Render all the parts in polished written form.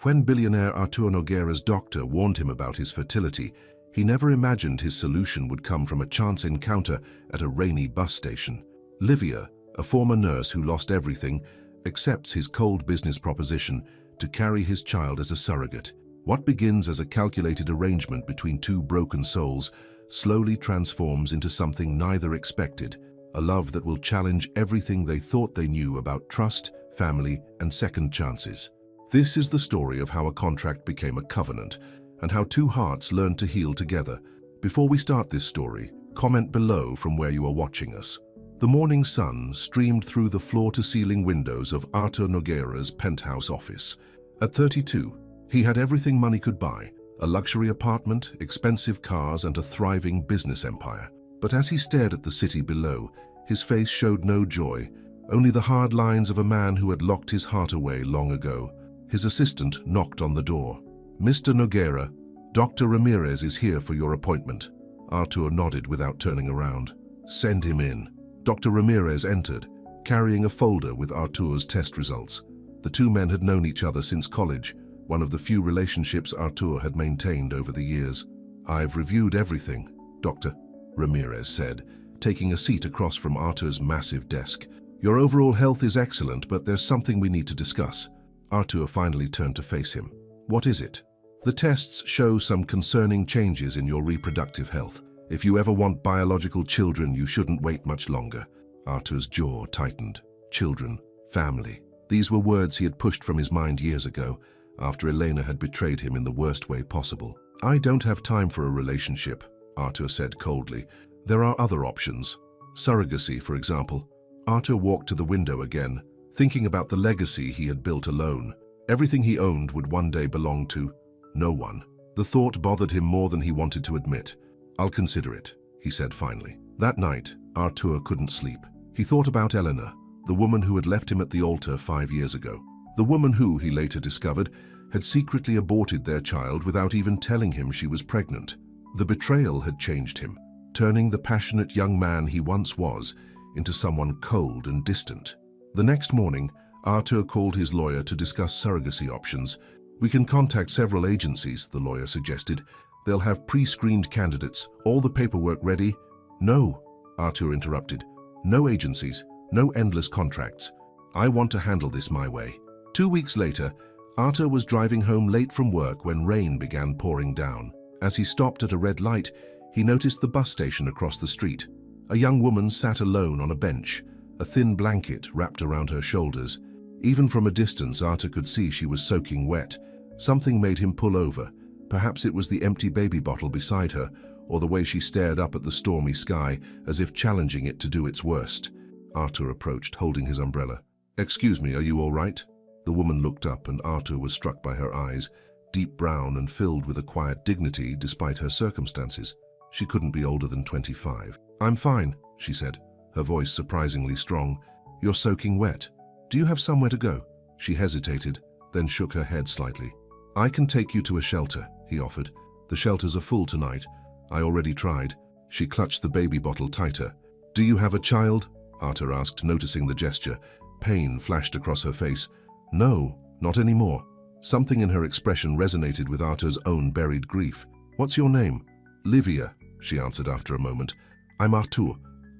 When billionaire Artur Nogueira's doctor warned him about his fertility, he never imagined his solution would come from a chance encounter at a rainy bus station. Livia, a former nurse who lost everything, accepts his cold business proposition to carry his child as a surrogate. What begins as a calculated arrangement between two broken souls slowly transforms into something neither expected, a love that will challenge everything they thought they knew about trust, family, and second chances. This is the story of how a contract became a covenant, and how two hearts learned to heal together. Before we start this story, comment below from where you are watching us. The morning sun streamed through the floor-to-ceiling windows of Artur Nogueira's penthouse office. At 32, he had everything money could buy: a luxury apartment, expensive cars, and a thriving business empire. But as he stared at the city below, his face showed no joy, only the hard lines of a man who had locked his heart away long ago. His assistant knocked on the door. "Mr. Nogueira, Dr. Ramirez is here for your appointment." Artur nodded without turning around. "Send him in." Dr. Ramirez entered, carrying a folder with Artur's test results. The two men had known each other since college, one of the few relationships Artur had maintained over the years. "I've reviewed everything," Dr. Ramirez said, taking a seat across from Artur's massive desk. "Your overall health is excellent, but there's something we need to discuss." Artur finally turned to face him. "What is it?" "The tests show some concerning changes in your reproductive health. If you ever want biological children, you shouldn't wait much longer." Artur's jaw tightened. Children, family. These were words he had pushed from his mind years ago, after Elena had betrayed him in the worst way possible. "I don't have time for a relationship," Artur said coldly. "There are other options. Surrogacy, for example." Artur walked to the window again, thinking about the legacy he had built alone. Everything he owned would one day belong to no one. The thought bothered him more than he wanted to admit. "I'll consider it," he said finally. That night, Artur couldn't sleep. He thought about Elena, the woman who had left him at the altar 5 years ago. The woman who, he later discovered, had secretly aborted their child without even telling him she was pregnant. The betrayal had changed him, turning the passionate young man he once was into someone cold and distant. The next morning, Artur called his lawyer to discuss surrogacy options. "We can contact several agencies," the lawyer suggested. "They'll have pre-screened candidates, all the paperwork ready." "No," Artur interrupted. "No agencies, no endless contracts. I want to handle this my way." 2 weeks later, Artur was driving home late from work when rain began pouring down. As he stopped at a red light, he noticed the bus station across the street. A young woman sat alone on a bench, a thin blanket wrapped around her shoulders. Even from a distance, Artur could see she was soaking wet. Something made him pull over. Perhaps it was the empty baby bottle beside her, or the way she stared up at the stormy sky, as if challenging it to do its worst. Artur approached, holding his umbrella. "Excuse me, are you all right?" The woman looked up, and Artur was struck by her eyes, deep brown and filled with a quiet dignity despite her circumstances. She couldn't be older than 25. "I'm fine," she said, her voice surprisingly strong. "You're soaking wet. Do you have somewhere to go?" She hesitated, then shook her head slightly. "I can take you to a shelter," he offered. "The shelters are full tonight. I already tried." She clutched the baby bottle tighter. "Do you have a child?" Artur asked, noticing the gesture. Pain flashed across her face. "No, not anymore." Something in her expression resonated with Artur's own buried grief. "What's your name?" "Livia," she answered after a moment. "I'm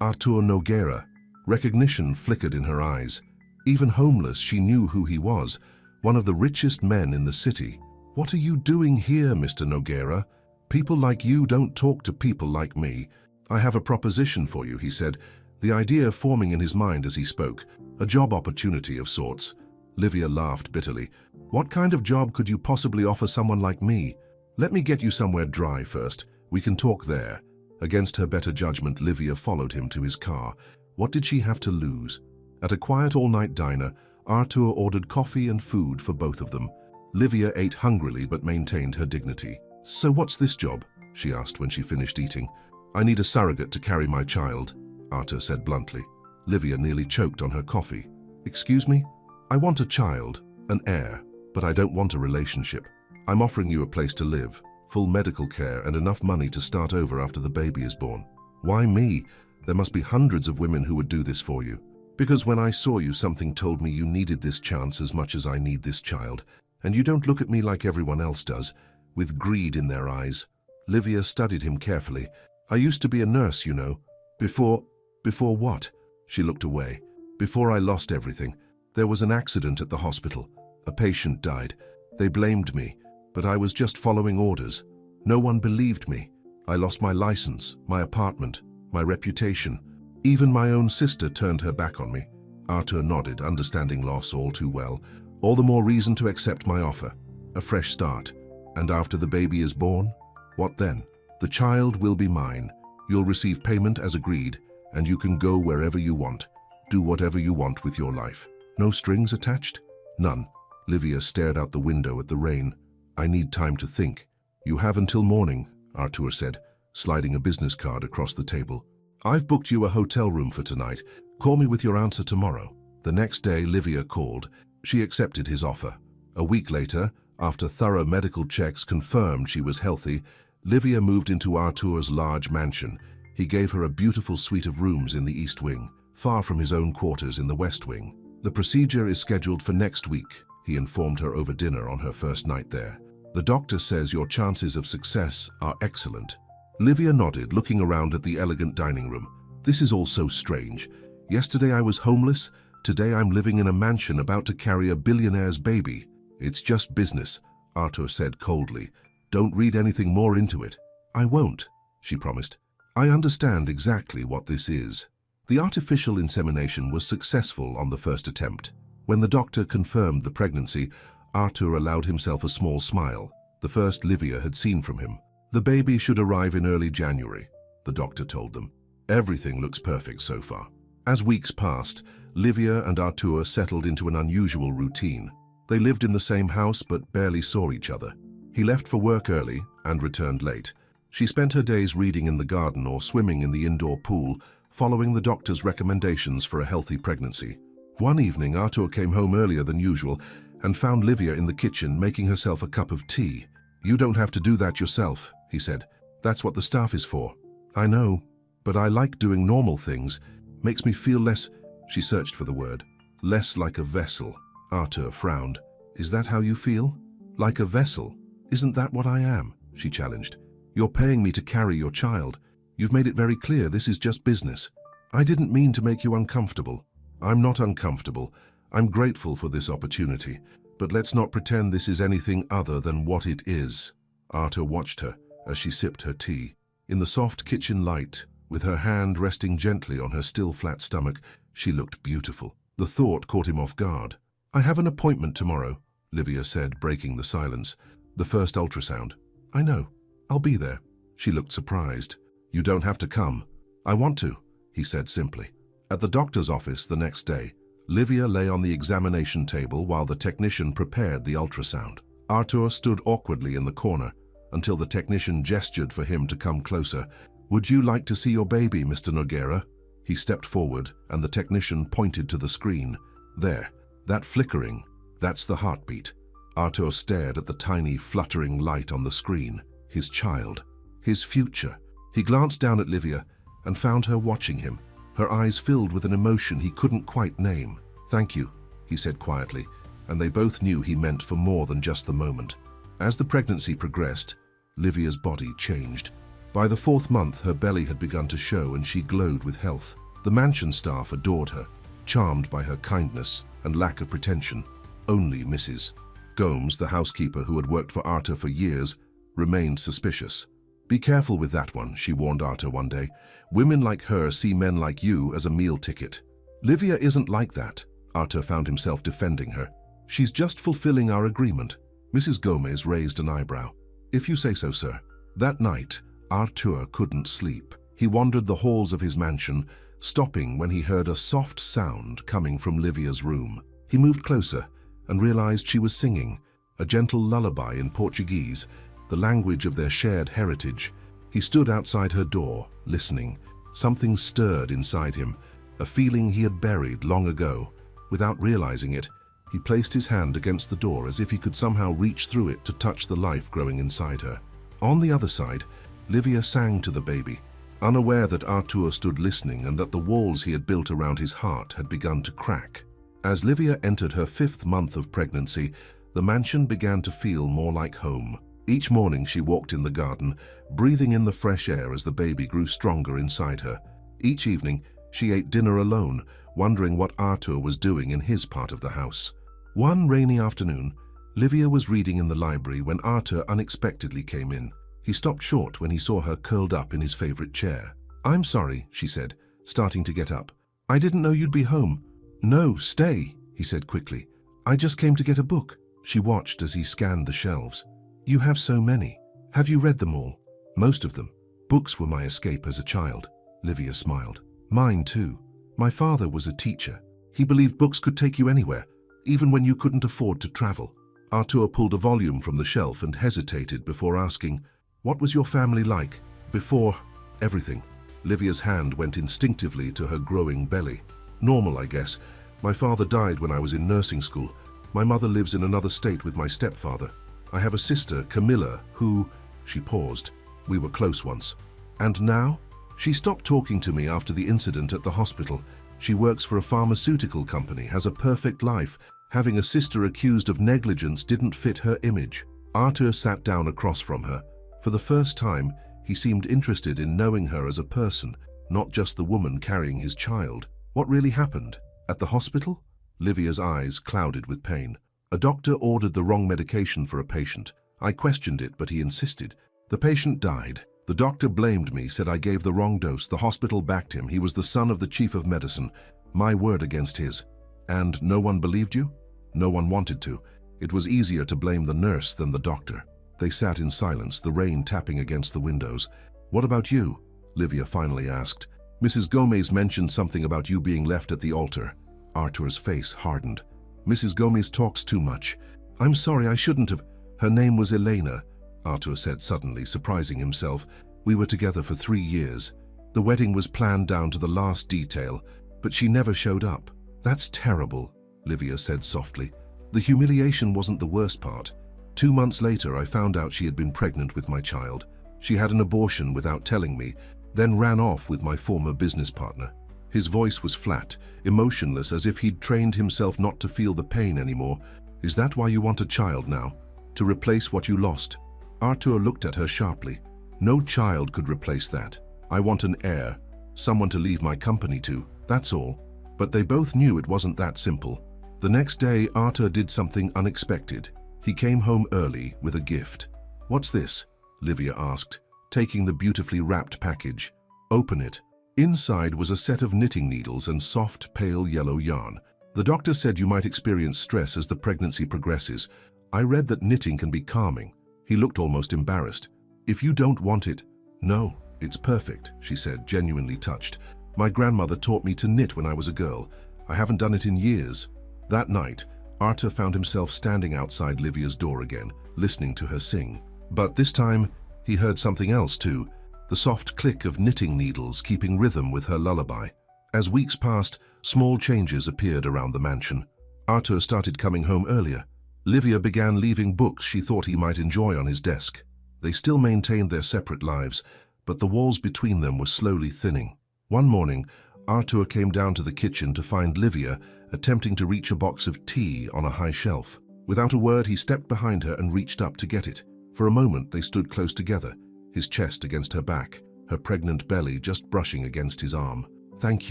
Artur Nogueira." Recognition flickered in her eyes. Even homeless, she knew who he was, one of the richest men in the city. "What are you doing here, Mr. Nogueira? People like you don't talk to people like me." "I have a proposition for you," he said, the idea forming in his mind as he spoke. "A job opportunity of sorts." Livia laughed bitterly. "What kind of job could you possibly offer someone like me?" "Let me get you somewhere dry first. We can talk there." Against her better judgment, Livia followed him to his car. What did she have to lose? At a quiet all-night diner, Artur ordered coffee and food for both of them. Livia ate hungrily but maintained her dignity. "So what's this job?" she asked when she finished eating. "I need a surrogate to carry my child," Artur said bluntly. Livia nearly choked on her coffee. "Excuse me? I want a child, an heir, but I don't want a relationship. I'm offering you a place to live, full medical care, and enough money to start over after the baby is born." "Why me? There must be hundreds of women who would do this for you." "Because when I saw you, something told me you needed this chance as much as I need this child." And you don't look at me like everyone else does, with greed in their eyes. Livia studied him carefully. I used to be a nurse, you know. Before what? She looked away. Before I lost everything. There was an accident at the hospital. A patient died. They blamed me, but I was just following orders. No one believed me. I lost my license, my apartment, my reputation. Even my own sister turned her back on me. Arthur nodded, understanding loss all too well. All the more reason to accept my offer. A fresh start. And after the baby is born? What then? The child will be mine. You'll receive payment as agreed, and you can go wherever you want. Do whatever you want with your life. No strings attached? None. Livia stared out the window at the rain. I need time to think. You have until morning, Arthur said, sliding a business card across the table. I've booked you a hotel room for tonight. Call me with your answer tomorrow. The next day, Livia called. She accepted his offer. A week later, after thorough medical checks confirmed she was healthy, Livia moved into Arthur's large mansion. He gave her a beautiful suite of rooms in the East Wing, far from his own quarters in the West Wing. The procedure is scheduled for next week, he informed her over dinner on her first night there. The doctor says your chances of success are excellent. Livia nodded, looking around at the elegant dining room. This is all so strange. Yesterday I was homeless. Today I'm living in a mansion about to carry a billionaire's baby. It's just business, Arthur said coldly. Don't read anything more into it. I won't, she promised. I understand exactly what this is. The artificial insemination was successful on the first attempt. When the doctor confirmed the pregnancy, Arthur allowed himself a small smile, the first Livia had seen from him. The baby should arrive in early January, the doctor told them. Everything looks perfect so far. As weeks passed, Livia and Arthur settled into an unusual routine. They lived in the same house but barely saw each other. He left for work early and returned late. She spent her days reading in the garden or swimming in the indoor pool, following the doctor's recommendations for a healthy pregnancy. One evening, Arthur came home earlier than usual and found Livia in the kitchen making herself a cup of tea. You don't have to do that yourself, he said. That's what the staff is for. I know, but I like doing normal things. Makes me feel less, she searched for the word, less like a vessel. Arthur frowned. Is that how you feel? Like a vessel? Isn't that what I am? She challenged. You're paying me to carry your child. You've made it very clear this is just business. I didn't mean to make you uncomfortable. I'm not uncomfortable. I'm grateful for this opportunity, but let's not pretend this is anything other than what it is. Arthur watched her as she sipped her tea. In the soft kitchen light, with her hand resting gently on her still flat stomach, she looked beautiful. The thought caught him off guard. I have an appointment tomorrow, Livia said, breaking the silence. The first ultrasound. I know. I'll be there. She looked surprised. You don't have to come. I want to, he said simply. At the doctor's office the next day, Livia lay on the examination table while the technician prepared the ultrasound. Arthur stood awkwardly in the corner until the technician gestured for him to come closer. Would you like to see your baby, Mr. Nogueira? He stepped forward and the technician pointed to the screen. There, that flickering, that's the heartbeat. Arthur stared at the tiny, fluttering light on the screen. His child. His future. He glanced down at Livia and found her watching him, her eyes filled with an emotion he couldn't quite name. Thank you, he said quietly, and they both knew he meant for more than just the moment. As the pregnancy progressed, Livia's body changed. By the 4th month, her belly had begun to show and she glowed with health. The mansion staff adored her, charmed by her kindness and lack of pretension. Only Mrs. Gomes, the housekeeper who had worked for Arthur for years, remained suspicious. Be careful with that one, she warned Arthur one day. Women like her see men like you as a meal ticket. Livia isn't like that, Arthur found himself defending her. She's just fulfilling our agreement. Mrs. Gomez raised an eyebrow. If you say so, sir. That night, Arthur couldn't sleep. He wandered the halls of his mansion, stopping when he heard a soft sound coming from Livia's room. He moved closer and realized she was singing, a gentle lullaby in Portuguese, the language of their shared heritage. He stood outside her door, listening. Something stirred inside him, a feeling he had buried long ago. Without realizing it, he placed his hand against the door as if he could somehow reach through it to touch the life growing inside her. On the other side, Livia sang to the baby, unaware that Arthur stood listening and that the walls he had built around his heart had begun to crack. As Livia entered her 5th month of pregnancy, The mansion began to feel more like home. Each morning she walked in the garden, breathing in the fresh air as the baby grew stronger inside her. Each evening, she ate dinner alone, wondering what Arthur was doing in his part of the house. One rainy afternoon, Livia was reading in the library when Arthur unexpectedly came in. He stopped short when he saw her curled up in his favorite chair. "I'm sorry," she said, starting to get up. "I didn't know you'd be home." "No, stay," he said quickly. "I just came to get a book." She watched as he scanned the shelves. "You have so many. Have you read them all?" "Most of them. Books were my escape as a child." Livia smiled. "Mine too. My father was a teacher. He believed books could take you anywhere, even when you couldn't afford to travel." Arthur pulled a volume from the shelf and hesitated before asking, "What was your family like before everything?" Livia's hand went instinctively to her growing belly. "Normal, I guess. My father died when I was in nursing school. My mother lives in another state with my stepfather. I have a sister, Camilla, who..." She paused. "We were close once." "And now?" "She stopped talking to me after the incident at the hospital. She works for a pharmaceutical company, has a perfect life. Having a sister accused of negligence didn't fit her image." Arthur sat down across from her. For the first time, he seemed interested in knowing her as a person, not just the woman carrying his child. "What really happened? At the hospital?" Livia's eyes clouded with pain. "A doctor ordered the wrong medication for a patient. I questioned it, but he insisted. The patient died. The doctor blamed me, said I gave the wrong dose. The hospital backed him. He was the son of the chief of medicine. My word against his. And no one believed you?" "No one wanted to. It was easier to blame the nurse than the doctor." They sat in silence, the rain tapping against the windows. "What about you?" Livia finally asked. "Mrs. Gomez mentioned something about you being left at the altar." Arthur's face hardened. "Mrs. Gomez talks too much. I'm sorry, I shouldn't have." "Her name was Elena," Arthur said suddenly, surprising himself. "We were together for 3 years. The wedding was planned down to the last detail, but she never showed up." "That's terrible," Livia said softly. "The humiliation wasn't the worst part. 2 months later, I found out she had been pregnant with my child. She had an abortion without telling me, then ran off with my former business partner." His voice was flat, emotionless, as if he'd trained himself not to feel the pain anymore. "Is that why you want a child now? To replace what you lost?" Arthur looked at her sharply. "No child could replace that. I want an heir, someone to leave my company to, that's all." But they both knew it wasn't that simple. The next day, Arthur did something unexpected. He came home early with a gift. "What's this?" Livia asked, taking the beautifully wrapped package. "Open it." Inside was a set of knitting needles and soft, pale yellow yarn. "The doctor said you might experience stress as the pregnancy progresses. I read that knitting can be calming." He looked almost embarrassed. "If you don't want it..." "No, it's perfect," she said, genuinely touched. "My grandmother taught me to knit when I was a girl. I haven't done it in years." That night, Arthur found himself standing outside Livia's door again, listening to her sing. But this time, he heard something else too. The soft click of knitting needles keeping rhythm with her lullaby. As weeks passed, small changes appeared around the mansion. Arthur started coming home earlier. Livia began leaving books she thought he might enjoy on his desk. They still maintained their separate lives, but the walls between them were slowly thinning. One morning, Arthur came down to the kitchen to find Livia attempting to reach a box of tea on a high shelf. Without a word, he stepped behind her and reached up to get it. For a moment, they stood close together, his chest against her back, her pregnant belly just brushing against his arm. "Thank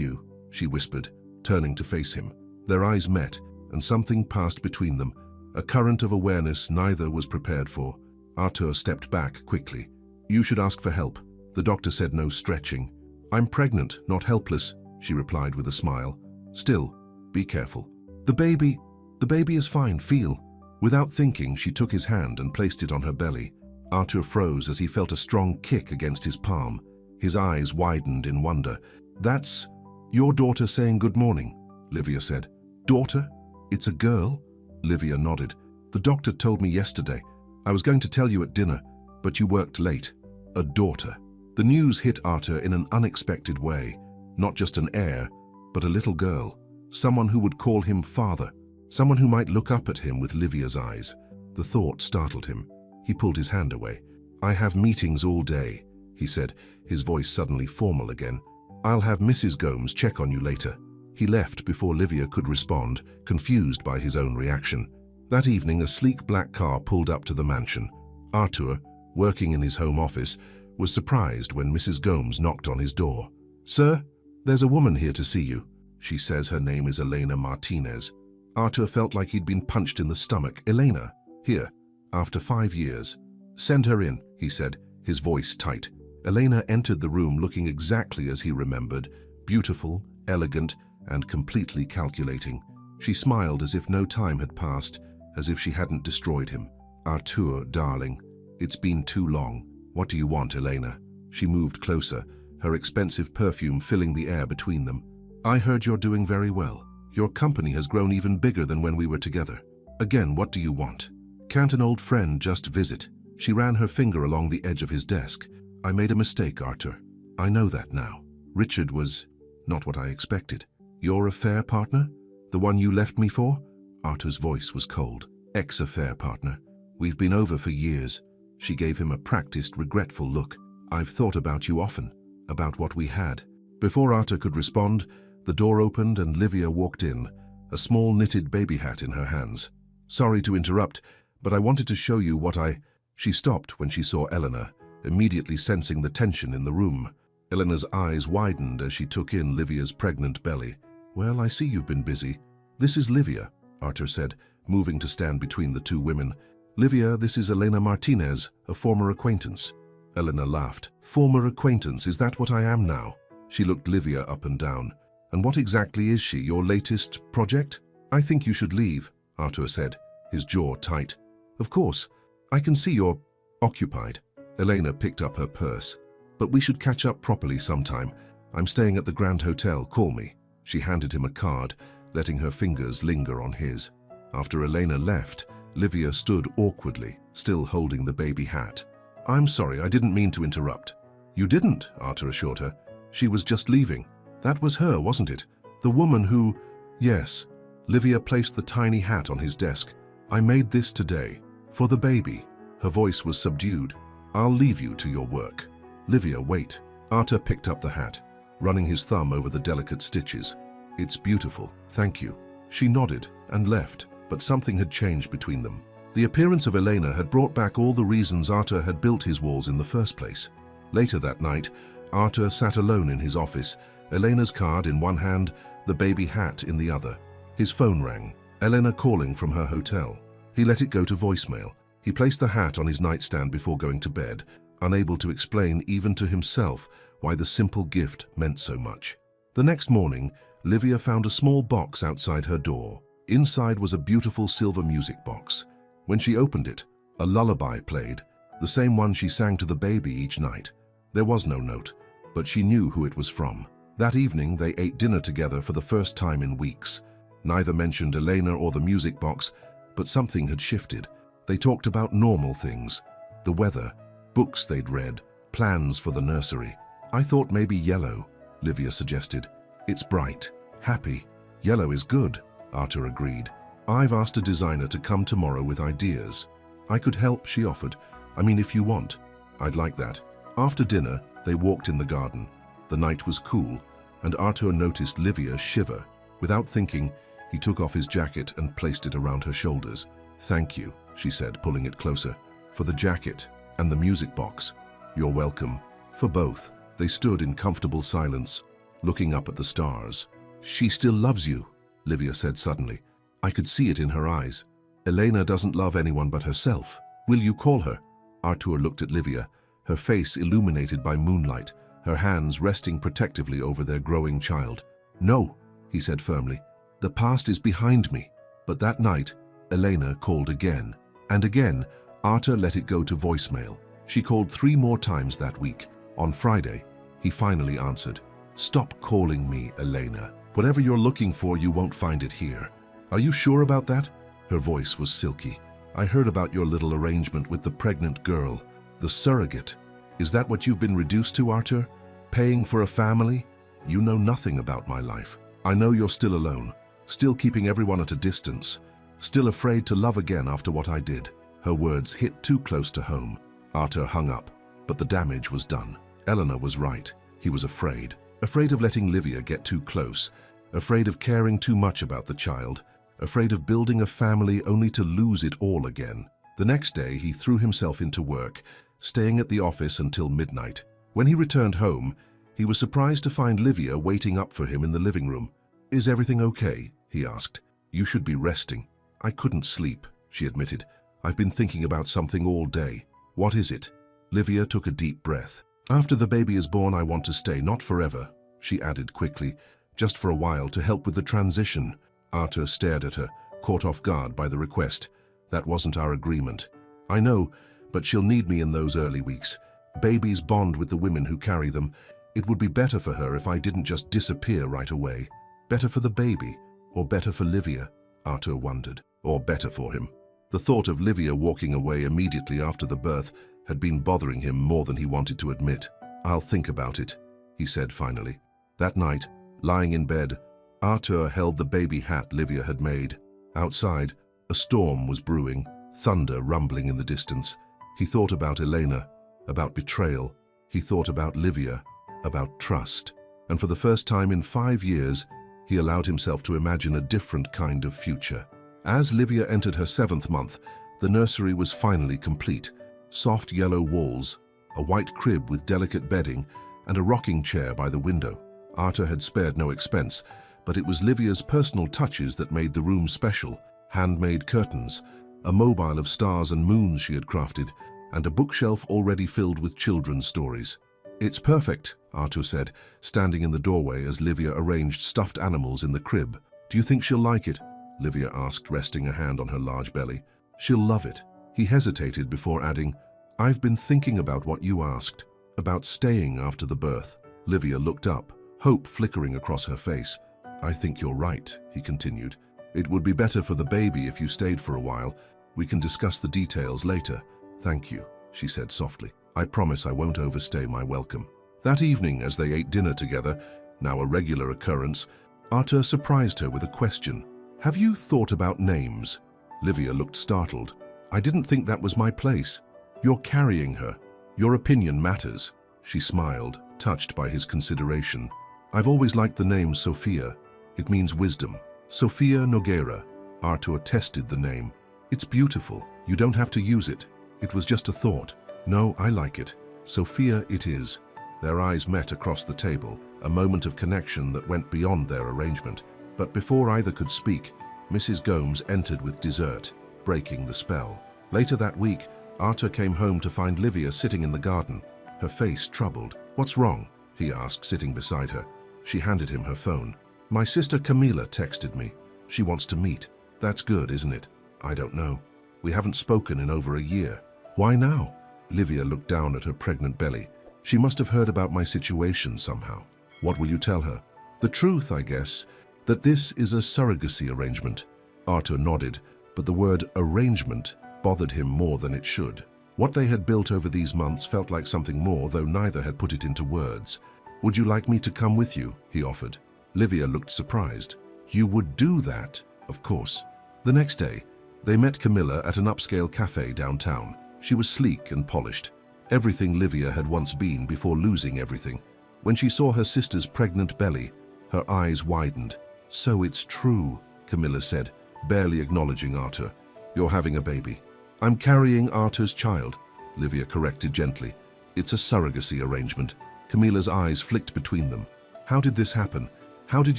you," she whispered, turning to face him. Their eyes met, and something passed between them, a current of awareness neither was prepared for. Arthur stepped back quickly. "You should ask for help. The doctor said no stretching." "I'm pregnant, not helpless," she replied with a smile. "Still, be careful." The baby is fine, feel." Without thinking, she took his hand and placed it on her belly. Arthur froze as he felt a strong kick against his palm. His eyes widened in wonder. "That's your daughter saying good morning," Livia said. "Daughter? It's a girl?" Livia nodded. "The doctor told me yesterday. I was going to tell you at dinner, but you worked late. A daughter." The news hit Arthur in an unexpected way. Not just an heir, but a little girl. Someone who would call him father. Someone who might look up at him with Livia's eyes. The thought startled him. He pulled his hand away. "I have meetings all day," he said, his voice suddenly formal again. "I'll have Mrs. Gomes check on you later." He left before Livia could respond, confused by his own reaction. That evening, a sleek black car pulled up to the mansion. Arthur, working in his home office, was surprised when Mrs. Gomes knocked on his door. "Sir, there's a woman here to see you. She says her name is Elena Martinez." Arthur felt like he'd been punched in the stomach. "Elena? Here, after 5 years." "Send her in," he said, his voice tight. Elena entered the room looking exactly as he remembered, beautiful, elegant, and completely calculating. She smiled as if no time had passed, as if she hadn't destroyed him. "Arthur, darling, it's been too long. What do you want, Elena?" She moved closer, her expensive perfume filling the air between them. "I heard you're doing very well. Your company has grown even bigger than when we were together. Again, what do you want? Can't an old friend just visit?" She ran her finger along the edge of his desk. "I made a mistake, Arthur. I know that now. Richard was not what I expected. Your affair partner? The one you left me for?" Arthur's voice was cold. "Ex-affair partner. We've been over for years." She gave him a practiced, regretful look. "I've thought about you often, about what we had." Before Arthur could respond, the door opened and Livia walked in, a small knitted baby hat in her hands. "Sorry to interrupt, but I wanted to show you what I—" She stopped when she saw Eleanor, immediately sensing the tension in the room. Eleanor's eyes widened as she took in Livia's pregnant belly. "Well, I see you've been busy. This is Livia," Arthur said, moving to stand between the two women. "Livia, this is Elena Martinez, a former acquaintance." Eleanor laughed. "Former acquaintance, is that what I am now?" She looked Livia up and down. "And what exactly is she, your latest project?" "I think you should leave," Arthur said, his jaw tight. "Of course. I can see you're occupied." Elena picked up her purse. "But we should catch up properly sometime. I'm staying at the Grand Hotel. Call me." She handed him a card, letting her fingers linger on his. After Elena left, Livia stood awkwardly, still holding the baby hat. "I'm sorry, I didn't mean to interrupt." "You didn't," Arthur assured her. "She was just leaving. That was her, wasn't it? The woman who—" "Yes." Livia placed the tiny hat on his desk. "I made this today. For the baby." Her voice was subdued. "I'll leave you to your work." "Livia, wait." Arthur picked up the hat, running his thumb over the delicate stitches. "It's beautiful, thank you." She nodded and left, but something had changed between them. The appearance of Elena had brought back all the reasons Arthur had built his walls in the first place. Later that night, Arthur sat alone in his office, Elena's card in one hand, the baby hat in the other. His phone rang, Elena calling from her hotel. He let it go to voicemail. He placed the hat on his nightstand before going to bed, unable to explain even to himself why the simple gift meant so much. The next morning, Livia found a small box outside her door. Inside was a beautiful silver music box. When she opened it, a lullaby played, the same one she sang to the baby each night. There was no note, but she knew who it was from. That evening, they ate dinner together for the first time in weeks. Neither mentioned Elena or the music box, but something had shifted. They talked about normal things, the weather, books they'd read, plans for the nursery. "I thought maybe yellow," Livia suggested. "It's bright, happy. Yellow is good," Arthur agreed. "I've asked a designer to come tomorrow with ideas." "I could help," she offered. "I mean, if you want." "I'd like that." After dinner, they walked in the garden. The night was cool, and Arthur noticed Livia shiver. Without thinking, he took off his jacket and placed it around her shoulders. "Thank you," she said, pulling it closer. "For the jacket and the music box." "You're welcome." For both, they stood in comfortable silence, looking up at the stars. "She still loves you," Livia said suddenly. I could see it in her eyes. "Elena doesn't love anyone but herself. Will you call her?" Arthur looked at Livia, her face illuminated by moonlight, her hands resting protectively over their growing child. "No," he said firmly. "The past is behind me." But that night, Elena called again. And again, Arthur let it go to voicemail. She called 3 more times that week. On Friday, he finally answered. "Stop calling me, Elena. Whatever you're looking for, you won't find it here." "Are you sure about that?" Her voice was silky. "I heard about your little arrangement with the pregnant girl. The surrogate. Is that what you've been reduced to, Arthur? Paying for a family? You know nothing about my life. I know you're still alone, still keeping everyone at a distance, still afraid to love again after what I did." Her words hit too close to home. Arthur hung up, but the damage was done. Eleanor was right. He was afraid. Afraid of letting Livia get too close, afraid of caring too much about the child. afraid of building a family only to lose it all again. The next day, he threw himself into work, staying at the office until midnight. When he returned home, he was surprised to find Livia waiting up for him in the living room. "Is everything okay?" he asked. "You should be resting." "I couldn't sleep," she admitted. "I've been thinking about something all day." "What is it?" Livia took a deep breath. "After the baby is born, I want to stay, not forever," she added quickly, "just for a while to help with the transition." Arthur stared at her, caught off guard by the request. "That wasn't our agreement." "I know, but she'll need me in those early weeks. Babies bond with the women who carry them. It would be better for her if I didn't just disappear right away." Better for the baby, or better for Livia? Arthur wondered. Or better for him. The thought of Livia walking away immediately after the birth had been bothering him more than he wanted to admit. "I'll think about it," he said finally. That night, lying in bed, Arthur held the baby hat Livia had made. Outside, a storm was brewing, thunder rumbling in the distance. He thought about Elena, about betrayal. He thought about Livia, about trust. And for the first time in 5 years, he allowed himself to imagine a different kind of future. As Livia entered her 7th month, the nursery was finally complete. Soft yellow walls, a white crib with delicate bedding, and a rocking chair by the window. Arthur had spared no expense, but it was Livia's personal touches that made the room special. Handmade curtains, a mobile of stars and moons she had crafted, and a bookshelf already filled with children's stories. "It's perfect," Arthur said, standing in the doorway as Livia arranged stuffed animals in the crib. "Do you think she'll like it?" Livia asked, resting a hand on her large belly. "She'll love it." He hesitated before adding, "I've been thinking about what you asked, about staying after the birth." Livia looked up, hope flickering across her face. "I think you're right," he continued. "It would be better for the baby if you stayed for a while. We can discuss the details later." "Thank you," she said softly. "I promise I won't overstay my welcome." That evening, as they ate dinner together, now a regular occurrence, Arthur surprised her with a question. "Have you thought about names?" Livia looked startled. "I didn't think that was my place." "You're carrying her. Your opinion matters." She smiled, touched by his consideration. "I've always liked the name Sophia. It means wisdom." Sophia Nogueira. Arthur tested the name. "It's beautiful. You don't have to use it. It was just a thought." "No, I like it. Sophia it is." Their eyes met across the table, a moment of connection that went beyond their arrangement. But before either could speak, Mrs. Gomes entered with dessert, breaking the spell. Later that week, Arthur came home to find Livia sitting in the garden, her face troubled. "What's wrong?" he asked, sitting beside her. She handed him her phone. "My sister Camila texted me. She wants to meet." "That's good, isn't it?" "I don't know. We haven't spoken in over a year." "Why now?" Livia looked down at her pregnant belly. "She must have heard about my situation somehow." "What will you tell her?" "The truth, I guess. That this is a surrogacy arrangement." Arthur nodded, but the word arrangement bothered him more than it should. What they had built over these months felt like something more, though neither had put it into words. "Would you like me to come with you?" he offered. Livia looked surprised. "You would do that?" "Of course." The next day, they met Camilla at an upscale cafe downtown. She was sleek and polished, everything Livia had once been before losing everything. When she saw her sister's pregnant belly, her eyes widened. "So it's true," Camilla said, barely acknowledging Arthur. "You're having a baby." "I'm carrying Arthur's child," Livia corrected gently. "It's a surrogacy arrangement." Camilla's eyes flicked between them. "How did this happen? How did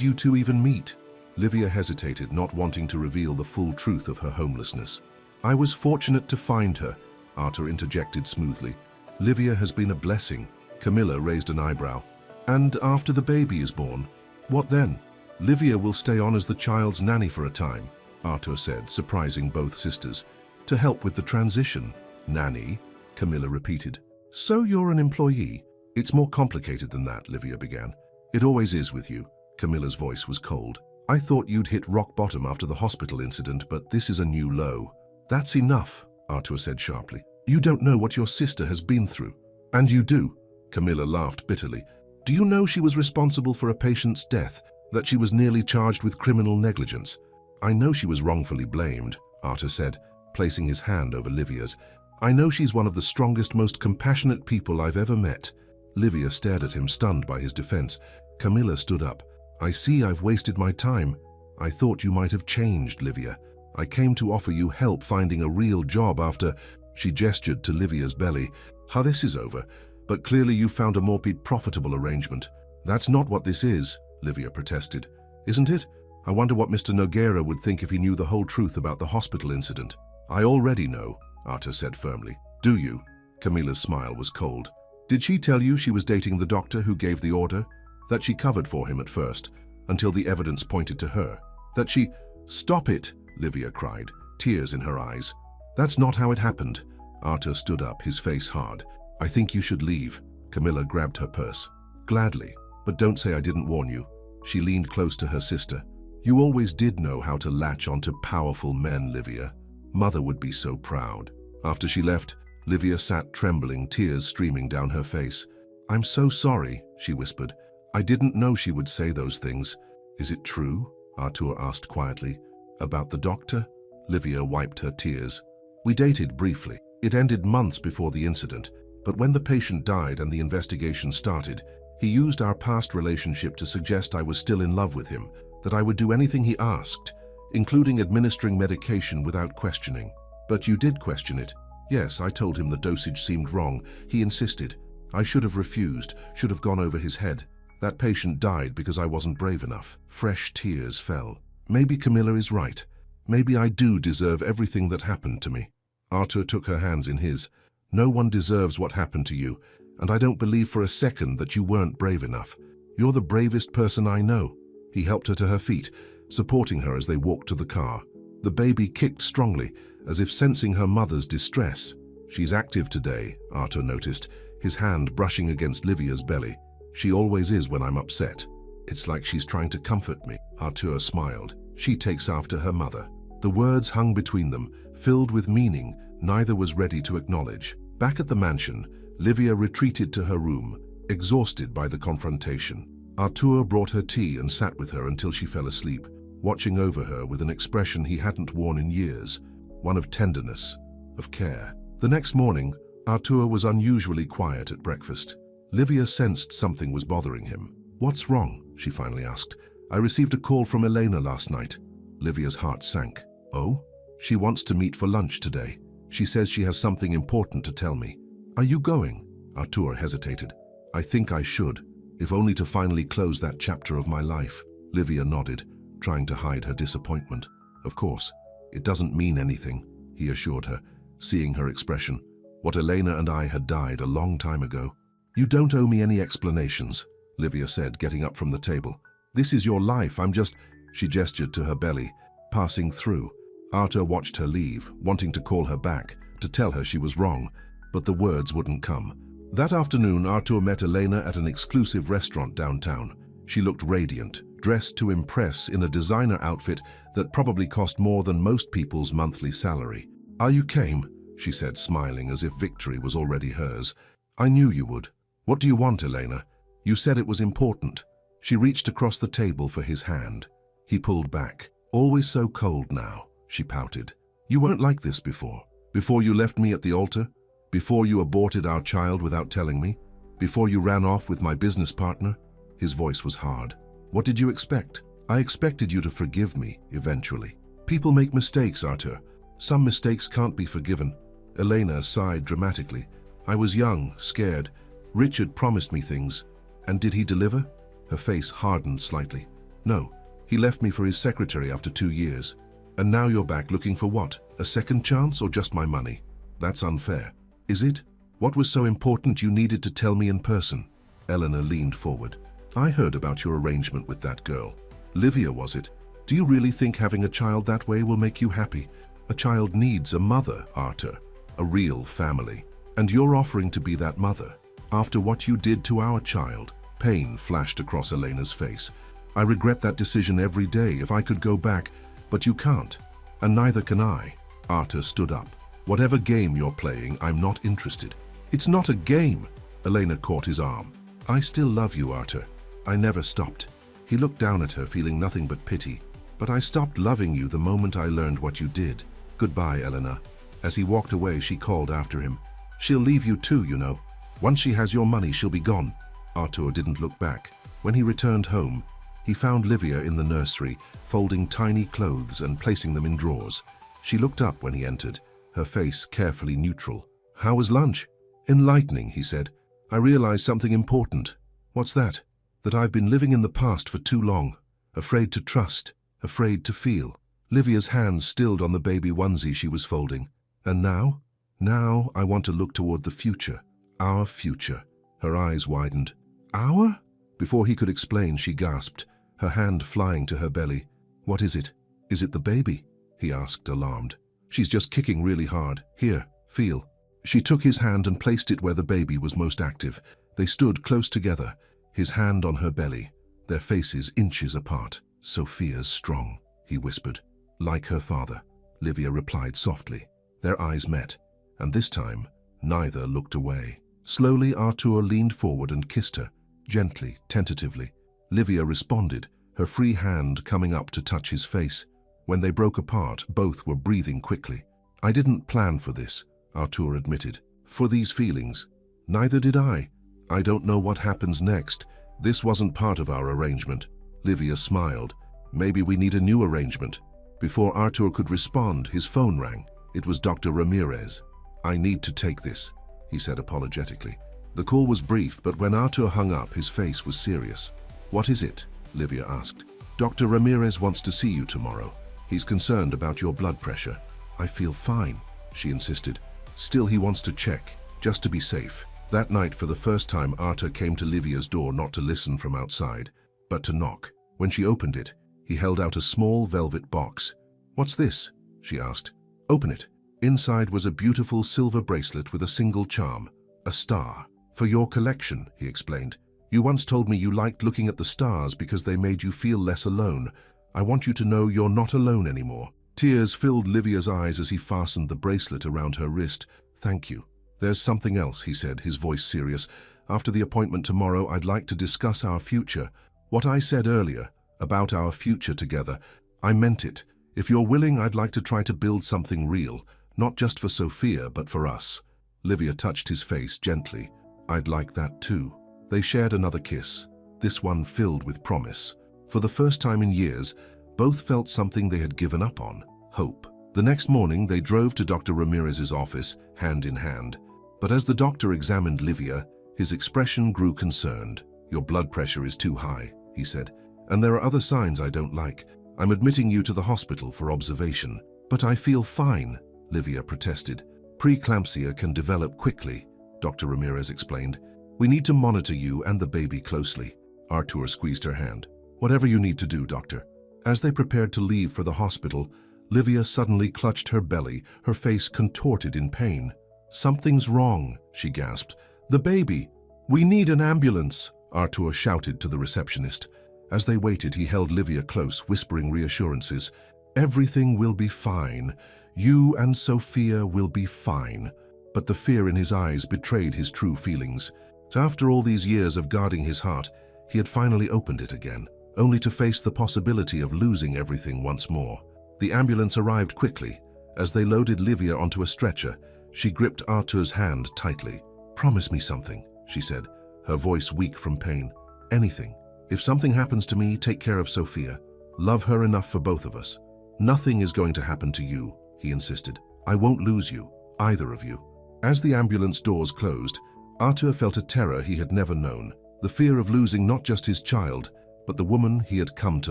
you two even meet?" Livia hesitated, not wanting to reveal the full truth of her homelessness. "I was fortunate to find her," Arthur interjected smoothly. "Livia has been a blessing." Camilla raised an eyebrow. "And after the baby is born, what then?" "Livia will stay on as the child's nanny for a time," Arthur said, surprising both sisters. "To help with the transition." "Nanny?" Camilla repeated. "So you're an employee?" "It's more complicated than that," Livia began. "It always is with you." Camilla's voice was cold. "I thought you'd hit rock bottom after the hospital incident, but this is a new low." "That's enough," Arthur said sharply. "You don't know what your sister has been through." "And you do." Camilla laughed bitterly. "Do you know she was responsible for a patient's death, that she was nearly charged with criminal negligence?" "I know she was wrongfully blamed," Arthur said, placing his hand over Livia's. "I know she's one of the strongest, most compassionate people I've ever met." Livia stared at him, stunned by his defense. Camilla stood up. "I see I've wasted my time. I thought you might have changed, Livia. I came to offer you help finding a real job after—" She gestured to Livia's belly. "How this is over, but clearly you found a more profitable arrangement." "That's not what this is," Livia protested. "Isn't it? I wonder what Mr. Nogueira would think if he knew the whole truth about the hospital incident." "I already know," Arthur said firmly. "Do you?" Camila's smile was cold. "Did she tell you she was dating the doctor who gave the order? That she covered for him at first, until the evidence pointed to her? That she—" "Stop it!" Livia cried, tears in her eyes. "That's not how it happened." Arthur stood up, his face hard. "I think you should leave." Camilla grabbed her purse. "Gladly, but don't say I didn't warn you." She leaned close to her sister. "You always did know how to latch onto powerful men, Livia. Mother would be so proud." After she left, Livia sat trembling, tears streaming down her face. "I'm so sorry," she whispered. "I didn't know she would say those things." "Is it true?" Arthur asked quietly. "About the doctor?" Livia wiped her tears. "We dated briefly. It ended months before the incident, but when the patient died and the investigation started, he used our past relationship to suggest I was still in love with him, that I would do anything he asked, including administering medication without questioning." "But you did question it." "Yes, I told him the dosage seemed wrong. He insisted. I should have refused, should have gone over his head. That patient died because I wasn't brave enough." Fresh tears fell. "Maybe Camilla is right. Maybe I do deserve everything that happened to me." Arthur took her hands in his. "No one deserves what happened to you, and I don't believe for a second that you weren't brave enough. You're the bravest person I know." He helped her to her feet, supporting her as they walked to the car. The baby kicked strongly, as if sensing her mother's distress. "She's active today," Arthur noticed, his hand brushing against Livia's belly. "She always is when I'm upset. It's like she's trying to comfort me." Arthur smiled. "She takes after her mother." The words hung between them, filled with meaning neither was ready to acknowledge. Back at the mansion, Livia retreated to her room, exhausted by the confrontation. Arthur brought her tea and sat with her until she fell asleep, watching over her with an expression he hadn't worn in years, one of tenderness, of care. The next morning, Arthur was unusually quiet at breakfast. Livia sensed something was bothering him. "What's wrong?" she finally asked. "I received a call from Elena last night." Livia's heart sank. "Oh? She wants to meet for lunch today. She says she has something important to tell me." "Are you going?" Arthur hesitated. "I think I should, if only to finally close that chapter of my life." Livia nodded, trying to hide her disappointment. "Of course, it doesn't mean anything," he assured her, seeing her expression. "What Elena and I had died a long time ago." "You don't owe me any explanations," Livia said, getting up from the table. "This is your life, I'm just—" She gestured to her belly, passing through. Arthur watched her leave, wanting to call her back, to tell her she was wrong, but the words wouldn't come. That afternoon, Arthur met Elena at an exclusive restaurant downtown. She looked radiant, dressed to impress in a designer outfit that probably cost more than most people's monthly salary. "You came," she said, smiling as if victory was already hers. "I knew you would. What do you want, Elena? You said it was important." She reached across the table for his hand. He pulled back. "Always so cold now," she pouted. "You weren't like this before. Before you left me at the altar? Before you aborted our child without telling me? Before you ran off with my business partner?" His voice was hard. "What did you expect? I expected you to forgive me, eventually. People make mistakes, Arthur. Some mistakes can't be forgiven." Elena sighed dramatically. "I was young, scared. Richard promised me things. And did he deliver?" Her face hardened slightly. "No. He left me for his secretary after 2 years. And now you're back looking for what? A second chance or just my money? That's unfair. Is it? What was so important you needed to tell me in person?" Eleanor leaned forward. "I heard about your arrangement with that girl. Livia, was it? Do you really think having a child that way will make you happy? A child needs a mother, Arthur. A real family. And you're offering to be that mother. After what you did to our child." Pain flashed across Elena's face. "I regret that decision every day. If I could go back, but you can't. And neither can I." Arthur stood up. "Whatever game you're playing, I'm not interested." "It's not a game." Elena caught his arm. "I still love you, Arthur. I never stopped." He looked down at her, feeling nothing but pity. "But I stopped loving you the moment I learned what you did. Goodbye, Eleanor." As he walked away, she called after him. "She'll leave you too, you know. Once she has your money, she'll be gone." Arthur didn't look back. When he returned home, He found Livia in the nursery, folding tiny clothes and placing them in drawers. She looked up when he entered, her face carefully neutral. "How was lunch?" "Enlightening," he said. "I realized something important." "What's that?" "That I've been living in the past for too long, afraid to trust, afraid to feel." Livia's hands stilled on the baby onesie she was folding. "And now?" "Now I want to look toward the future. Our future." Her eyes widened. "Our?" Before he could explain, she gasped, her hand flying to her belly. "What is it? Is it the baby?" he asked, alarmed. "She's just kicking really hard. Here, feel." She took his hand and placed it where the baby was most active. They stood close together, his hand on her belly, their faces inches apart. "Sophia's strong," he whispered. "Like her father," Livia replied softly. Their eyes met, and this time, neither looked away. Slowly, Artur leaned forward and kissed her, gently, tentatively. Livia responded, her free hand coming up to touch his face. When they broke apart, both were breathing quickly. "I didn't plan for this," Artur admitted. "For these feelings. Neither did I. I don't know what happens next. This wasn't part of our arrangement." Livia smiled. "Maybe we need a new arrangement." Before Artur could respond, his phone rang. It was Dr. Ramirez. "I need to take this," he said apologetically. The call was brief, but when Artur hung up, his face was serious. "What is it?" Livia asked. "Dr. Ramirez wants to see you tomorrow. He's concerned about your blood pressure." "I feel fine," she insisted. Still, he wants to check, just to be safe. That night, for the first time, Artur came to Livia's door not to listen from outside, but to knock. When she opened it, he held out a small velvet box. "What's this?" she asked. "Open it." Inside was a beautiful silver bracelet with a single charm, a star. "For your collection," he explained. "You once told me you liked looking at the stars because they made you feel less alone. I want you to know you're not alone anymore." Tears filled Livia's eyes as he fastened the bracelet around her wrist. "Thank you." "There's something else," he said, his voice serious. "After the appointment tomorrow, I'd like to discuss our future. What I said earlier, about our future together, I meant it. If you're willing, I'd like to try to build something real, not just for Sophia, but for us." Livia touched his face gently. "I'd like that too." They shared another kiss, this one filled with promise. For the first time in years, both felt something they had given up on, hope. The next morning, they drove to Dr. Ramirez's office, hand in hand. But as the doctor examined Livia, his expression grew concerned. "Your blood pressure is too high," he said, "and there are other signs I don't like. I'm admitting you to the hospital for observation." "But I feel fine," Livia protested. "Preeclampsia can develop quickly," Dr. Ramirez explained. "We need to monitor you and the baby closely." Artur squeezed her hand. "Whatever you need to do, doctor." As they prepared to leave for the hospital, Livia suddenly clutched her belly, her face contorted in pain. "Something's wrong," she gasped. "The baby! We need an ambulance!" Artur shouted to the receptionist. As they waited, he held Livia close, whispering reassurances. "Everything will be fine. You and Sophia will be fine." But the fear in his eyes betrayed his true feelings. After all these years of guarding his heart, he had finally opened it again, only to face the possibility of losing everything once more. The ambulance arrived quickly. As they loaded Livia onto a stretcher, she gripped Artur's hand tightly. "Promise me something," she said, her voice weak from pain. "Anything. If something happens to me, take care of Sophia. Love her enough for both of us." "Nothing is going to happen to you," he insisted. "I won't lose you, either of you." As the ambulance doors closed, Artur felt a terror he had never known, the fear of losing not just his child, but the woman he had come to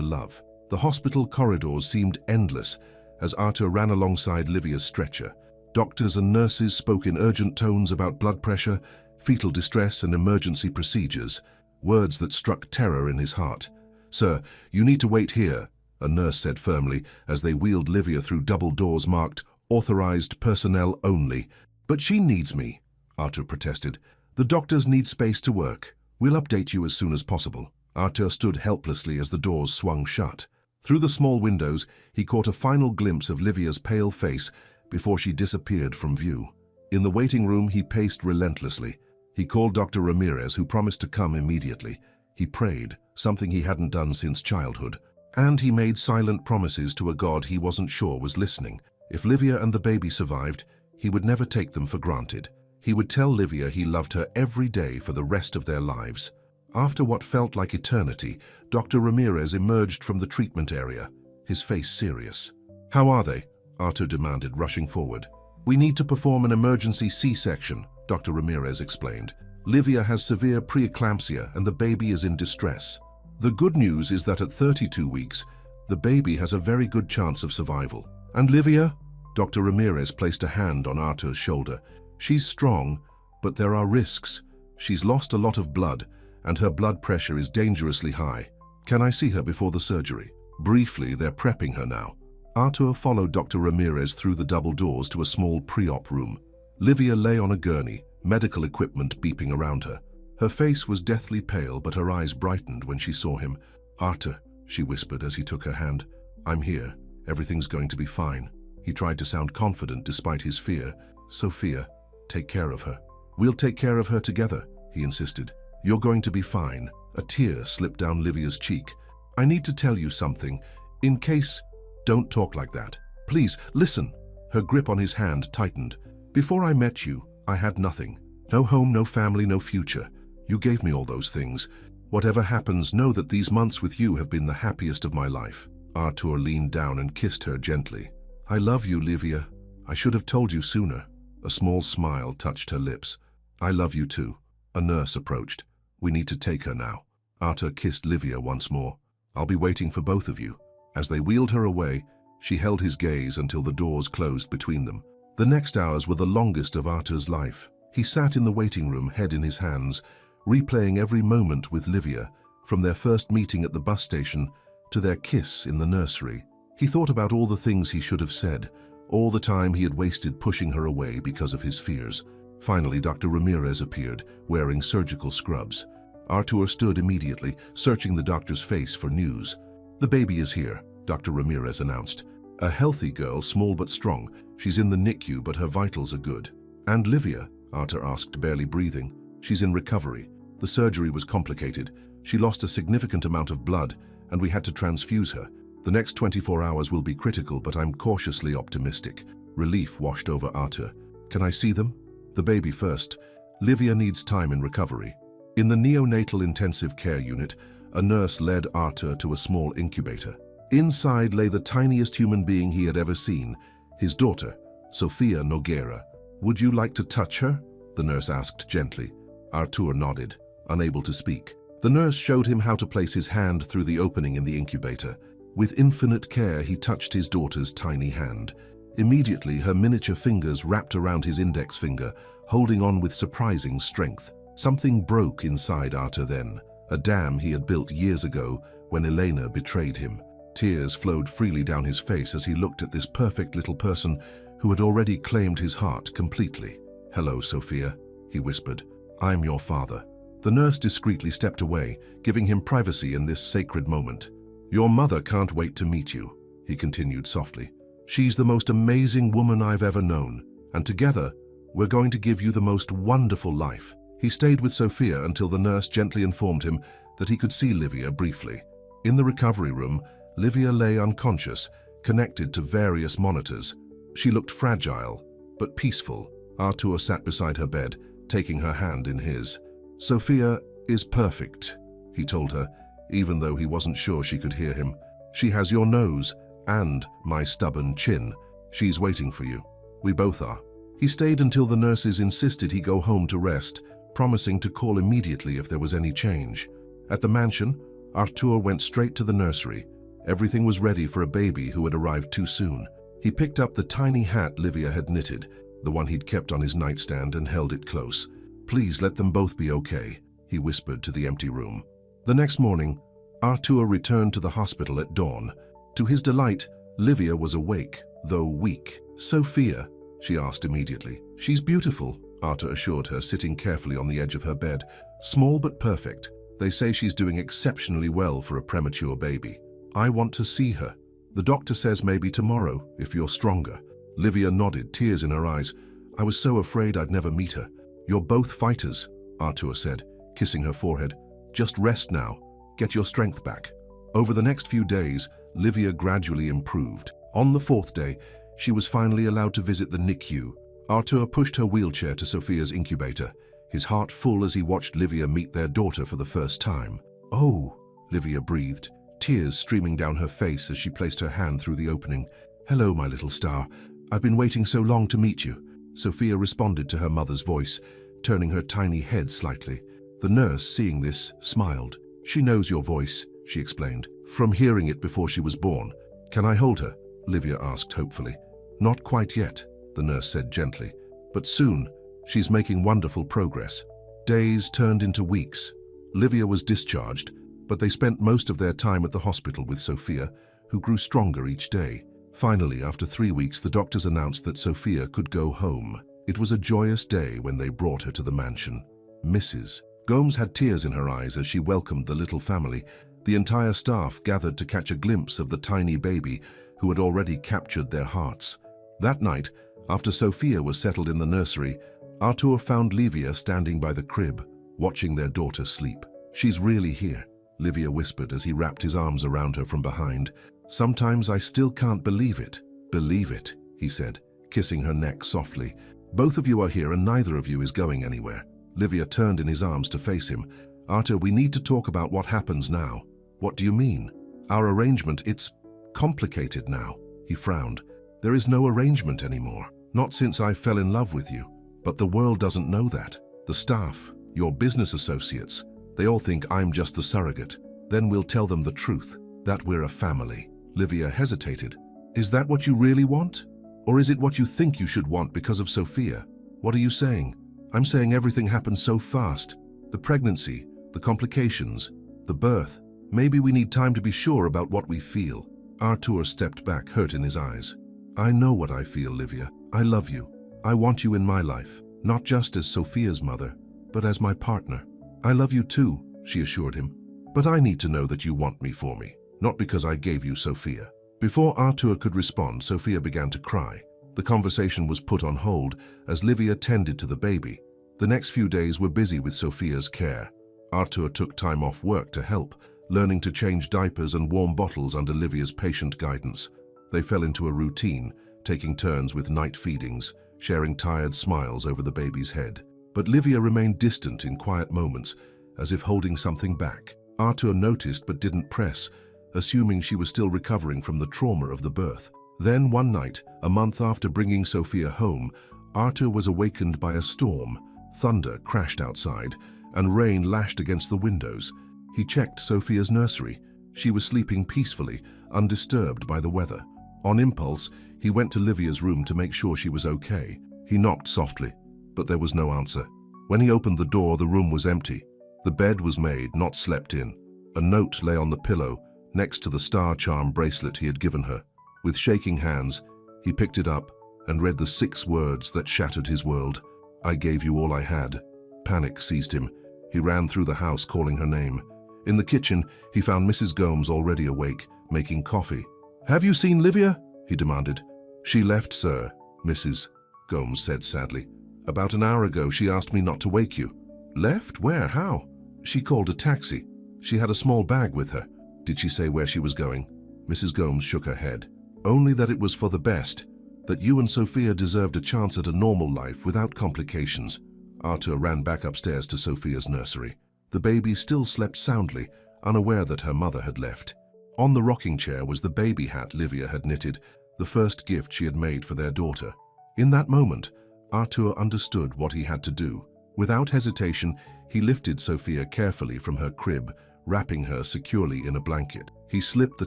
love. The hospital corridors seemed endless as Artur ran alongside Livia's stretcher. Doctors and nurses spoke in urgent tones about blood pressure, fetal distress, and emergency procedures, words that struck terror in his heart. "Sir, you need to wait here," a nurse said firmly as they wheeled Livia through double doors marked "Authorized Personnel Only." "But she needs me," Artur protested. "The doctors need space to work. We'll update you as soon as possible." Artur stood helplessly as the doors swung shut. Through the small windows, he caught a final glimpse of Livia's pale face before she disappeared from view. In the waiting room, he paced relentlessly. He called Dr. Ramirez, who promised to come immediately. He prayed, something he hadn't done since childhood. And he made silent promises to a God he wasn't sure was listening. If Livia and the baby survived, he would never take them for granted. He would tell Livia he loved her every day for the rest of their lives. After what felt like eternity, Dr. Ramirez emerged from the treatment area, his face serious. "How are they?" Artur demanded, rushing forward. "We need to perform an emergency C-section," Dr. Ramirez explained. "Livia has severe preeclampsia and the baby is in distress. The good news is that at 32 weeks, the baby has a very good chance of survival. And Livia?" Dr. Ramirez placed a hand on Artur's shoulder. "She's strong, but there are risks. She's lost a lot of blood, and her blood pressure is dangerously high. Can I see her before the surgery?" Briefly, they're prepping her now. Artur followed Dr. Ramirez through the double doors to a small pre-op room. Livia lay on a gurney, medical equipment beeping around her. Her face was deathly pale, but her eyes brightened when she saw him. "Artur," she whispered as he took her hand. "I'm here. Everything's going to be fine." He tried to sound confident despite his fear. "Sophia, take care of her." "We'll take care of her together," he insisted. "You're going to be fine." A tear slipped down Livia's cheek. "I need to tell you something. In case..." "Don't talk like that. Please, listen." Her grip on his hand tightened. "Before I met you, I had nothing. No home, no family, no future. You gave me all those things. Whatever happens, know that these months with you have been the happiest of my life." Artur leaned down and kissed her gently. "I love you, Livia. I should have told you sooner." A small smile touched her lips. "I love you too." A nurse approached. "We need to take her now." Artur kissed Livia once more. "I'll be waiting for both of you." As they wheeled her away, she held his gaze until the doors closed between them. The next hours were the longest of Artur's life. He sat in the waiting room, head in his hands, replaying every moment with Livia, from their first meeting at the bus station to their kiss in the nursery. He thought about all the things he should have said, all the time he had wasted pushing her away because of his fears. Finally, Dr. Ramirez appeared, wearing surgical scrubs. Artur stood immediately, searching the doctor's face for news. "The baby is here," Dr. Ramirez announced. "A healthy girl, small but strong. She's in the NICU, but her vitals are good." "And Livia?" Artur asked, barely breathing. "She's in recovery. The surgery was complicated. She lost a significant amount of blood, and we had to transfuse her. The next 24 hours will be critical, but I'm cautiously optimistic." Relief washed over Artur. "Can I see them?" "The baby first. Livia needs time in recovery." In the neonatal intensive care unit, a nurse led Artur to a small incubator. Inside lay the tiniest human being he had ever seen, his daughter, Sofia Nogueira. "Would you like to touch her?" the nurse asked gently. Artur nodded, unable to speak. The nurse showed him how to place his hand through the opening in the incubator. With infinite care, he touched his daughter's tiny hand. Immediately, her miniature fingers wrapped around his index finger, holding on with surprising strength. Something broke inside Artur then, a dam he had built years ago when Elena betrayed him. Tears flowed freely down his face as he looked at this perfect little person who had already claimed his heart completely. "Hello, Sophia," he whispered. "I'm your father." The nurse discreetly stepped away, giving him privacy in this sacred moment. "Your mother can't wait to meet you," he continued softly. "She's the most amazing woman I've ever known, and together, we're going to give you the most wonderful life." He stayed with Sophia until the nurse gently informed him that he could see Livia briefly. In the recovery room, Livia lay unconscious, connected to various monitors. She looked fragile, but peaceful. Artur sat beside her bed, taking her hand in his. "Sophia is perfect," he told her, even though he wasn't sure she could hear him. "She has your nose and my stubborn chin. She's waiting for you. We both are." He stayed until the nurses insisted he go home to rest, promising to call immediately if there was any change. At the mansion, Artur went straight to the nursery. Everything was ready for a baby who had arrived too soon. He picked up the tiny hat Livia had knitted, the one he'd kept on his nightstand, and held it close. "Please let them both be okay," he whispered to the empty room. The next morning, Artur returned to the hospital at dawn. To his delight, Livia was awake, though weak. "Sophia?" she asked immediately. "She's beautiful," Artur assured her, sitting carefully on the edge of her bed. "Small but perfect. They say she's doing exceptionally well for a premature baby. I want to see her. The doctor says maybe tomorrow, if you're stronger." Livia nodded, tears in her eyes. "I was so afraid I'd never meet her." "You're both fighters," Artur said, kissing her forehead. "Just rest now. Get your strength back." Over the next few days, Livia gradually improved. On the fourth day, she was finally allowed to visit the NICU. Artur pushed her wheelchair to Sophia's incubator. his heart full as he watched Livia meet their daughter for the first time. "Oh," Livia breathed, tears streaming down her face as she placed her hand through the opening. "Hello, my little star. I've been waiting so long to meet you." Sophia responded to her mother's voice, turning her tiny head slightly. The nurse, seeing this, smiled. "She knows your voice," she explained, "from hearing it before she was born." "Can I hold her?" Livia asked hopefully. "Not quite yet," the nurse said gently, "but soon. She's making wonderful progress." Days turned into weeks. Livia was discharged, but they spent most of their time at the hospital with Sophia, who grew stronger each day. Finally, after 3 weeks, the doctors announced that Sophia could go home. It was a joyous day when they brought her to the mansion. Mrs. Gomes had tears in her eyes as she welcomed the little family. The entire staff gathered to catch a glimpse of the tiny baby who had already captured their hearts. That night, after Sophia was settled in the nursery, Artur found Livia standing by the crib, watching their daughter sleep. "She's really here," Livia whispered as he wrapped his arms around her from behind. "Sometimes I still can't believe it." "Believe it," he said, kissing her neck softly. "Both of you are here and neither of you is going anywhere." Livia turned in his arms to face him. "Artur, we need to talk about what happens now." "What do you mean?" "Our arrangement, it's complicated now." He frowned. "There is no arrangement anymore. Not since I fell in love with you. But the world doesn't know that. The staff, your business associates, they all think I'm just the surrogate. Then we'll tell them the truth, that we're a family." Livia hesitated. "Is that what you really want? Or is it what you think you should want because of Sophia?" "What are you saying?" "I'm saying everything happened so fast. The pregnancy, the complications, the birth. Maybe we need time to be sure about what we feel." Artur stepped back, hurt in his eyes. "I know what I feel, Livia. I love you. I want you in my life, not just as Sophia's mother, but as my partner." "I love you too," she assured him. "But I need to know that you want me for me, not because I gave you Sophia." Before Artur could respond, Sophia began to cry. The conversation was put on hold as Livia tended to the baby. The next few days were busy with Sophia's care. Artur took time off work to help, learning to change diapers and warm bottles under Livia's patient guidance. They fell into a routine, taking turns with night feedings, sharing tired smiles over the baby's head. But Livia remained distant in quiet moments, as if holding something back. Artur noticed but didn't press, assuming she was still recovering from the trauma of the birth. Then one night, a month after bringing Sophia home, Artur was awakened by a storm. Thunder crashed outside, and rain lashed against the windows. He checked Sophia's nursery. She was sleeping peacefully, undisturbed by the weather. On impulse, he went to Livia's room to make sure she was okay. He knocked softly, but there was no answer. When he opened the door, the room was empty. The bed was made, not slept in. A note lay on the pillow, next to the star charm bracelet he had given her. With shaking hands, he picked it up and read the 6 words that shattered his world. "I gave you all I had." Panic seized him. He ran through the house, calling her name. In the kitchen, he found Mrs. Gomes already awake, making coffee. "Have you seen Livia?" he demanded. "She left, sir," Mrs. Gomes said sadly. "About an hour ago, she asked me not to wake you." "Left? Where? How?" "She called a taxi. She had a small bag with her." "Did she say where she was going?" Mrs. Gomes shook her head. "Only that it was for the best, that you and Sophia deserved a chance at a normal life without complications." Artur ran back upstairs to Sophia's nursery. The baby still slept soundly, unaware that her mother had left. On the rocking chair was the baby hat Livia had knitted, the first gift she had made for their daughter. In that moment, Artur understood what he had to do. Without hesitation, he lifted Sophia carefully from her crib, wrapping her securely in a blanket. He slipped the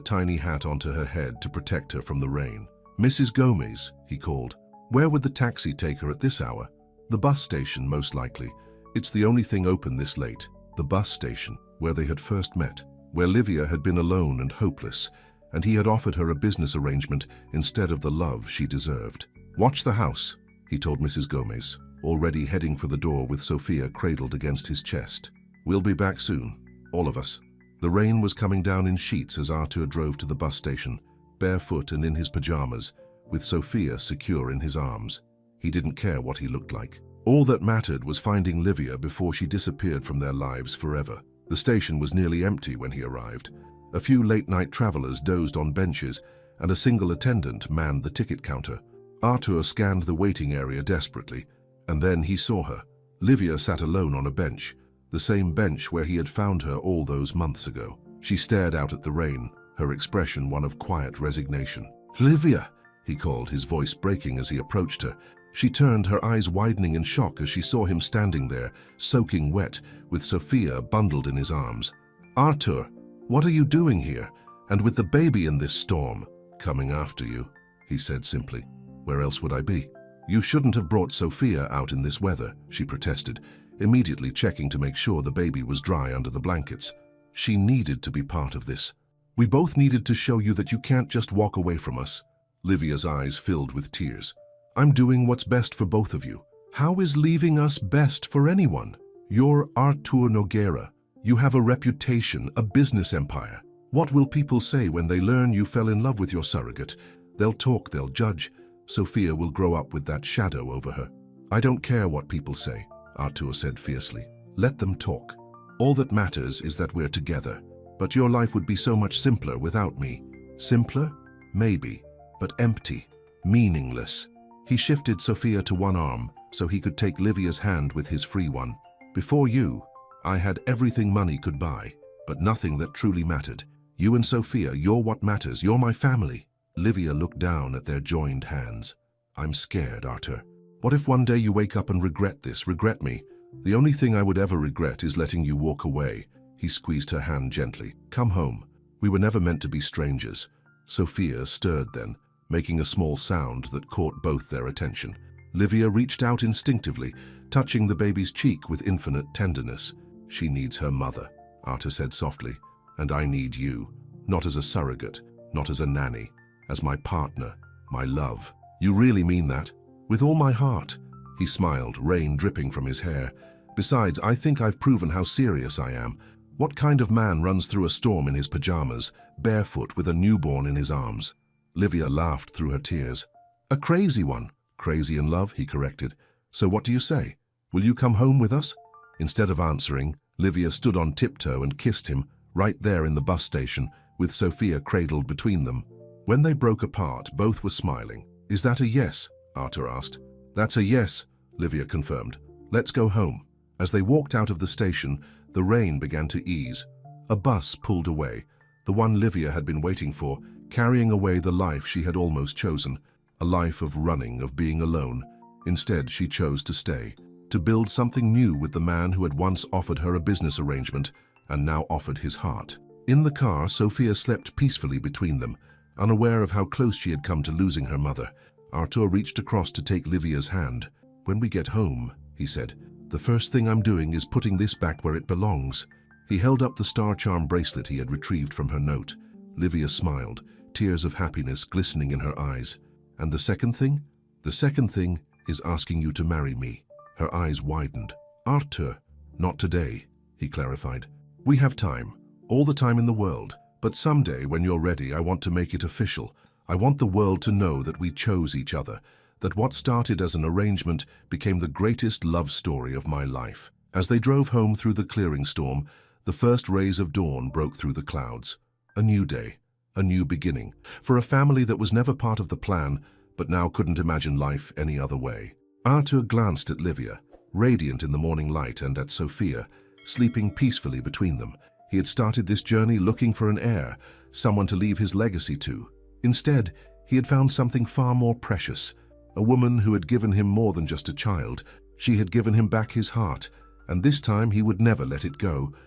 tiny hat onto her head to protect her from the rain. "Mrs. Gomes," he called. "Where would the taxi take her at this hour?" "The bus station, most likely. It's the only thing open this late." The bus station, where they had first met, where Livia had been alone and hopeless, and he had offered her a business arrangement instead of the love she deserved. "Watch the house," he told Mrs. Gomes, already heading for the door with Sophia cradled against his chest. "We'll be back soon, all of us." The rain was coming down in sheets as Artur drove to the bus station, barefoot and in his pajamas, with Sophia secure in his arms. He didn't care what he looked like. All that mattered was finding Livia before she disappeared from their lives forever. The station was nearly empty when he arrived. A few late-night travelers dozed on benches, and a single attendant manned the ticket counter. Artur scanned the waiting area desperately, and then he saw her. Livia sat alone on a bench, the same bench where he had found her all those months ago. She stared out at the rain, her expression one of quiet resignation. "Livia!" he called, his voice breaking as he approached her. She turned, her eyes widening in shock as she saw him standing there, soaking wet, with Sophia bundled in his arms. "Arthur, what are you doing here? And with the baby in this storm?" "Coming after you," he said simply. "Where else would I be?" "You shouldn't have brought Sophia out in this weather," she protested, immediately checking to make sure the baby was dry under the blankets. "She needed to be part of this. We both needed to show you that you can't just walk away from us." Livia's eyes filled with tears. "I'm doing what's best for both of you." "How is leaving us best for anyone? You're Artur Nogueira. You have a reputation, a business empire. What will people say when they learn you fell in love with your surrogate? They'll talk, they'll judge. Sophia will grow up with that shadow over her." "I don't care what people say," Artur said fiercely. "Let them talk. All that matters is that we're together. But your life would be so much simpler without me." "Simpler? Maybe. But empty. Meaningless." He shifted Sophia to one arm so he could take Livia's hand with his free one. "Before you, I had everything money could buy, but nothing that truly mattered. You and Sophia, you're what matters. You're my family." Livia looked down at their joined hands. "I'm scared, Arthur. What if one day you wake up and regret this, regret me? The only thing I would ever regret is letting you walk away." He squeezed her hand gently. "Come home. We were never meant to be strangers." Sophia stirred then, making a small sound that caught both their attention. Livia reached out instinctively, touching the baby's cheek with infinite tenderness. "She needs her mother," Arthur said softly. "And I need you, not as a surrogate, not as a nanny, as my partner, my love." "You really mean that?" "With all my heart." He smiled, rain dripping from his hair. "Besides, I think I've proven how serious I am. What kind of man runs through a storm in his pajamas, barefoot with a newborn in his arms?" Livia laughed through her tears. "A crazy one." "Crazy in love," he corrected. "So what do you say? Will you come home with us?" Instead of answering, Livia stood on tiptoe and kissed him, right there in the bus station, with Sophia cradled between them. When they broke apart, both were smiling. "Is that a yes?" Arthur asked. "That's a yes," Livia confirmed. "Let's go home." As they walked out of the station, the rain began to ease. A bus pulled away, the one Livia had been waiting for, carrying away the life she had almost chosen, a life of running, of being alone. Instead, she chose to stay, to build something new with the man who had once offered her a business arrangement and now offered his heart. In the car, Sophia slept peacefully between them, unaware of how close she had come to losing her mother. Arthur reached across to take Livia's hand. "When we get home," he said, "the first thing I'm doing is putting this back where it belongs." He held up the star charm bracelet he had retrieved from her note. Livia smiled, tears of happiness glistening in her eyes. "And the second thing?" "The second thing is asking you to marry me." Her eyes widened. "Arthur, not today," he clarified. "We have time, all the time in the world, but someday when you're ready, I want to make it official. I want the world to know that we chose each other, that what started as an arrangement became the greatest love story of my life." As they drove home through the clearing storm, the first rays of dawn broke through the clouds. A new day, a new beginning, for a family that was never part of the plan, but now couldn't imagine life any other way. Arthur glanced at Livia, radiant in the morning light, and at Sophia, sleeping peacefully between them. He had started this journey looking for an heir, someone to leave his legacy to. Instead, he had found something far more precious, a woman who had given him more than just a child. She had given him back his heart, and this time he would never let it go,